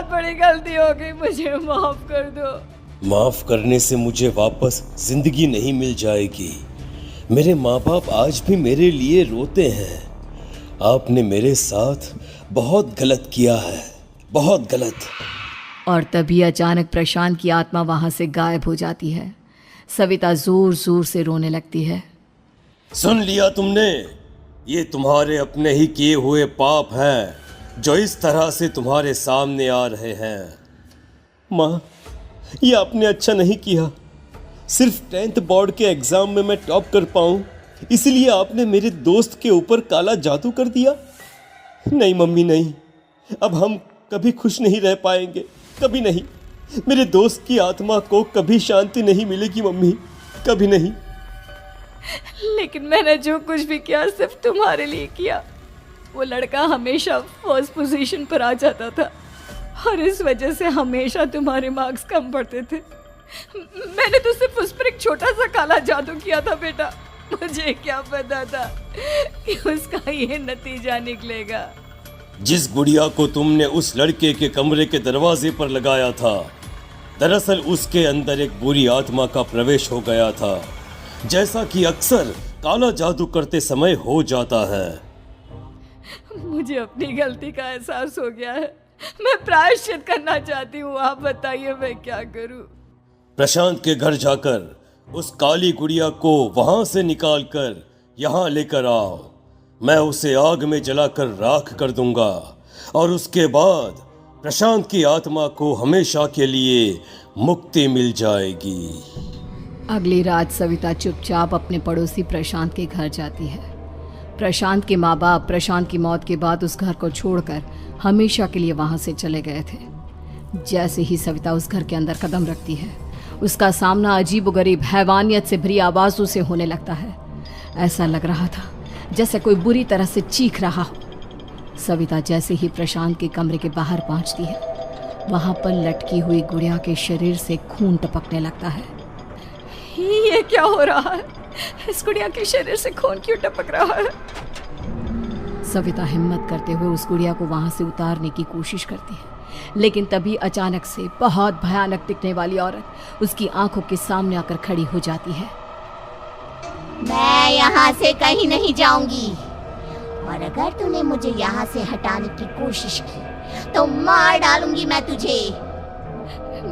बहुत बड़ी गलती हो गई, मुझे माफ कर दो। माफ करने से मुझे वापस जिंदगी नहीं मिल जाएगी। मेरे माँ बाप आज भी मेरे लिए रोते हैं। आपने मेरे साथ बहुत गलत किया है, बहुत गलत। और तभी अचानक प्रशांत की आत्मा वहां से गायब हो जाती है। सविता जोर जोर से रोने लगती है। सुन लिया तुमने? ये तुम्हारे अपने ही किए हुए पाप हैं जो इस तरह से तुम्हारे सामने आ रहे हैं। माँ, ये आपने अच्छा नहीं किया। सिर्फ 10th बोर्ड के एग्जाम में मैं टॉप कर पाऊं, इसलिए आपने मेरे दोस्त के ऊपर काला जादू कर दिया। नहीं मम्मी, नहीं, अब हम कभी खुश नहीं रह पाएंगे, कभी नहीं। मेरे दोस्त की आत्मा को कभी शांति नहीं मिलेगी मम्मी, कभी नहीं। लेकिन मैंने जो कुछ भी किया सिर्फ तुम्हारे लिए किया। वो लड़का हमेशा फर्स्ट पोजीशन पर आ जाता था और इस वजह से हमेशा तुम्हारे मार्क्स कम पड़ते थे। मैंने तो सिर्फ उस पर एक छोटा सा काला जादू किया था बेटा। मुझे क्या पता था कि उसका ये नतीजा निकलेगा। जिस गुड़िया को तुमने उस लड़के के कमरे के दरवाजे पर लगाया था, दरअसल उसके अंदर एक बुरी आत्मा का प्रवेश हो गया था, जैसा कि अक्सर काला जादू करते समय हो जाता है। मुझे अपनी गलती का एहसास हो गया है। मैं प्रायश्चित करना चाहती हूँ। आप बताइए मैं क्या करूँ? प्रशांत के घर जाकर उस काली गुड़िया को वहां से निकालकर यहाँ लेकर आओ। मैं उसे आग में जलाकर राख कर दूंगा और उसके बाद प्रशांत की आत्मा को हमेशा के लिए मुक्ति मिल जाएगी। अगली रात सविता चुपचाप अपने पड़ोसी प्रशांत के घर जाती है। प्रशांत के माँ बाप प्रशांत की मौत के बाद उस घर को छोड़कर हमेशा के लिए वहां से चले गए थे। जैसे ही सविता उस घर के अंदर कदम रखती है, उसका सामना अजीबोगरीब हैवानियत से भरी आवाज़ों से होने लगता है। ऐसा लग रहा था जैसे कोई बुरी तरह से चीख रहा हो। सविता जैसे ही प्रशांत के कमरे के बाहर पहुंचती है, वहां पर लटकी हुई गुड़िया के शरीर से खून टपकने लगता है। ये क्या हो रहा है? इस गुड़िया के शरीर से खून क्यों टपक रहा है? सविता हिम्मत करते हुए उस गुड़िया को वहां से उतारने की कोशिश करती है, लेकिन तभी अचानक से बहुत भयानक दिखने वाली औरत उसकी आंखों के सामने आकर खड़ी हो जाती है। मैं यहाँ से कहीं नहीं जाऊंगी, और अगर तूने मुझे यहाँ से हटाने की कोशिश की तो मार डालूंगी मैं तुझे।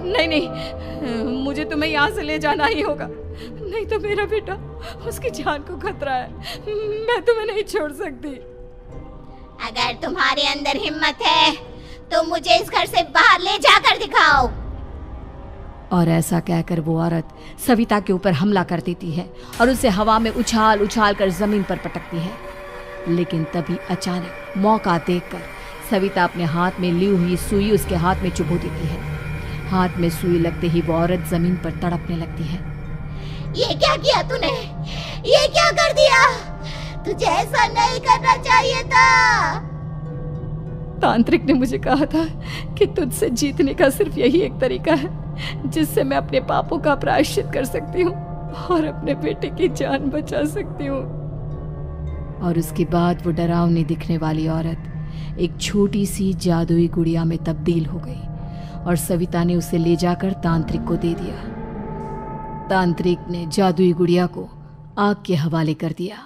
नहीं नहीं, मुझे तुम्हें यहाँ से ले जाना ही होगा, नहीं तो मेरा बेटा, उसकी जान को खतरा है। मैं तुम्हें नहीं छोड़ सकती। अगर तुम्हारे अंदर हिम्मत है तो मुझे इस घर से बाहर ले जाकर दिखाओ। और ऐसा कहकर वो औरत सविता के ऊपर हमला कर देती है और उसे हवा में उछाल उछाल कर जमीन पर पटकती है। लेकिन तभी अचानक मौका देखकर सविता अपने हाथ में ली हुई सुई उसके हाथ में चुभो देती है। हाथ में सुई लगते ही वो औरत जमीन पर तड़पने लगती है। ये क्या किया तूने? ये क्या कर दिया? तुझे ऐसा नहीं करना चाहिए था। तांत्रिक ने मुझे कहा था कि तुझसे जीतने का सिर्फ यही एक तरीका है जिससे मैं अपने पापों का प्रायश्चित कर सकती हूँ और अपने बेटे की जान बचा सकती हूँ। और उसके बाद वो डरावनी दिखने वाली औरत एक छोटी सी जादुई गुड़िया में तब्दील हो गई और सविता ने उसे ले जाकर तांत्रिक को दे दिया। तांत्रिक ने जादुई गुड़िया को आग के हवाले कर दिया।